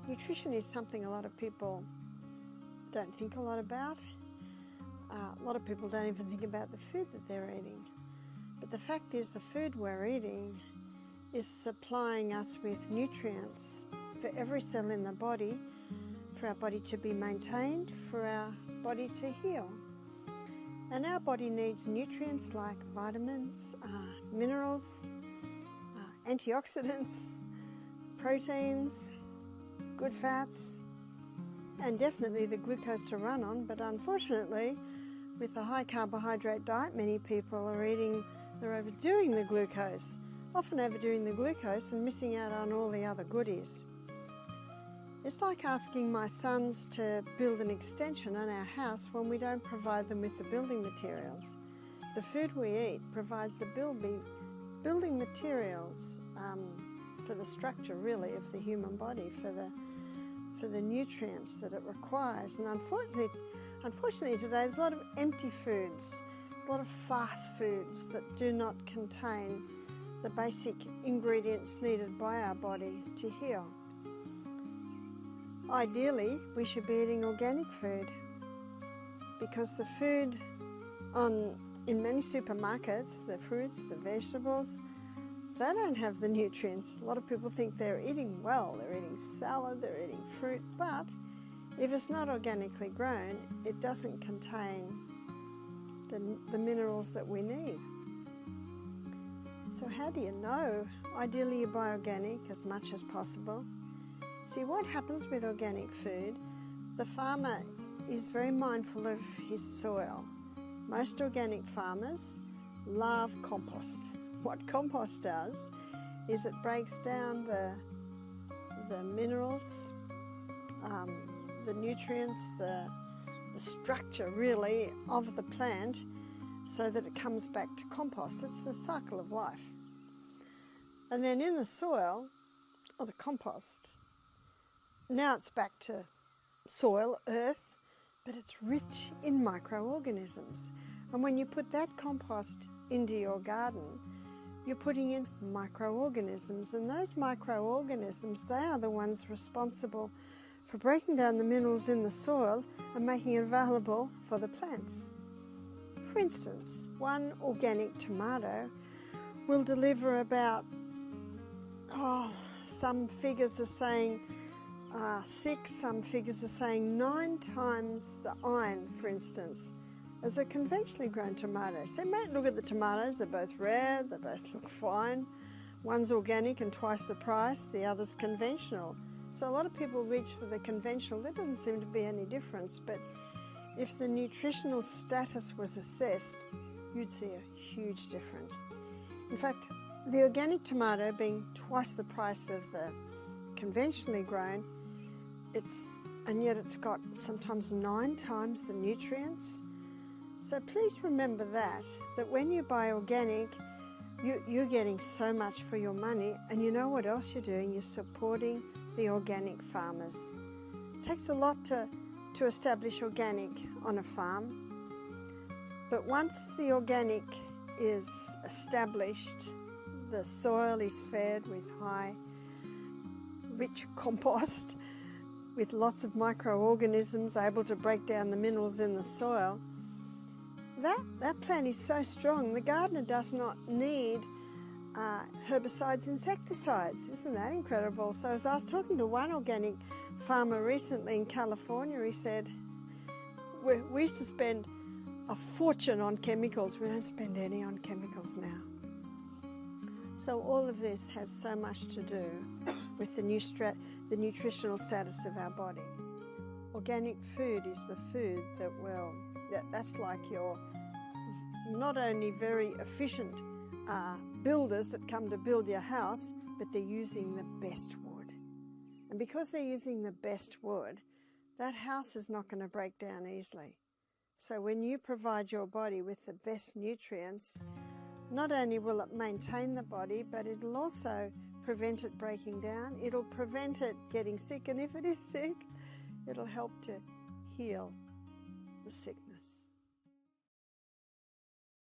Nutrition is something a lot of people don't think a lot about. A lot of people don't even think about the food that they're eating. But the fact is, the food we're eating is supplying us with nutrients for every cell in the body, for our body to be maintained, for our body to heal. And our body needs nutrients like vitamins, minerals, antioxidants, proteins, good fats, and definitely the glucose to run on. But unfortunately, with the high carbohydrate diet many people are eating, they're overdoing the glucose, often overdoing the glucose and missing out on all the other goodies. It's like asking my sons to build an extension on our house when we don't provide them with the building materials. The food we eat provides the building materials for the structure, really, of the human body, for the nutrients that it requires. And unfortunately today there's a lot of empty foods, there's a lot of fast foods that do not contain the basic ingredients needed by our body to heal. Ideally, we should be eating organic food, because the food in many supermarkets, the fruits, the vegetables, they don't have the nutrients. A lot of people think they're eating well, they're eating salad, they're eating fruit, but if it's not organically grown, it doesn't contain the minerals that we need. So how do you know? Ideally you buy organic as much as possible. See, what happens with organic food, the farmer is very mindful of his soil. Most organic farmers love compost. What compost does is it breaks down the minerals, the nutrients, the structure really of the plant, so that it comes back to compost. It's the cycle of life. And then in the soil, or the compost, now it's back to soil, earth, but it's rich in microorganisms. And when you put that compost into your garden, you're putting in microorganisms, and those microorganisms, they are the ones responsible for breaking down the minerals in the soil and making it available for the plants. For instance, one organic tomato will deliver about, some figures are saying 6, some figures are saying 9 times the iron, for instance, as a conventionally grown tomato. So you might look at the tomatoes, they're both red, they both look fine. One's organic and twice the price, the other's conventional. So a lot of people reach for the conventional. There doesn't seem to be any difference, but if the nutritional status was assessed, you'd see a huge difference. In fact, the organic tomato being twice the price of the conventionally grown, and yet it's got sometimes 9 times the nutrients. So please remember that when you buy organic, you're getting so much for your money, and you know what else you're doing? You're supporting the organic farmers. It takes a lot to establish organic on a farm, but once the organic is established, the soil is fed with high, rich compost, with lots of microorganisms able to break down the minerals in the soil, that plant is so strong, the gardener does not need herbicides, insecticides. Isn't that incredible? So as I was talking to one organic farmer recently in California, he said, we used to spend a fortune on chemicals. We don't spend any on chemicals now. So all of this has so much to do with the nutritional status of our body. Organic food is the food that's like your not only very efficient builders that come to build your house, but they're using the best wood. And because they're using the best wood, that house is not going to break down easily. So when you provide your body with the best nutrients, not only will it maintain the body, but it'll also prevent it breaking down. It'll prevent it getting sick, and if it is sick, it'll help to heal the sickness.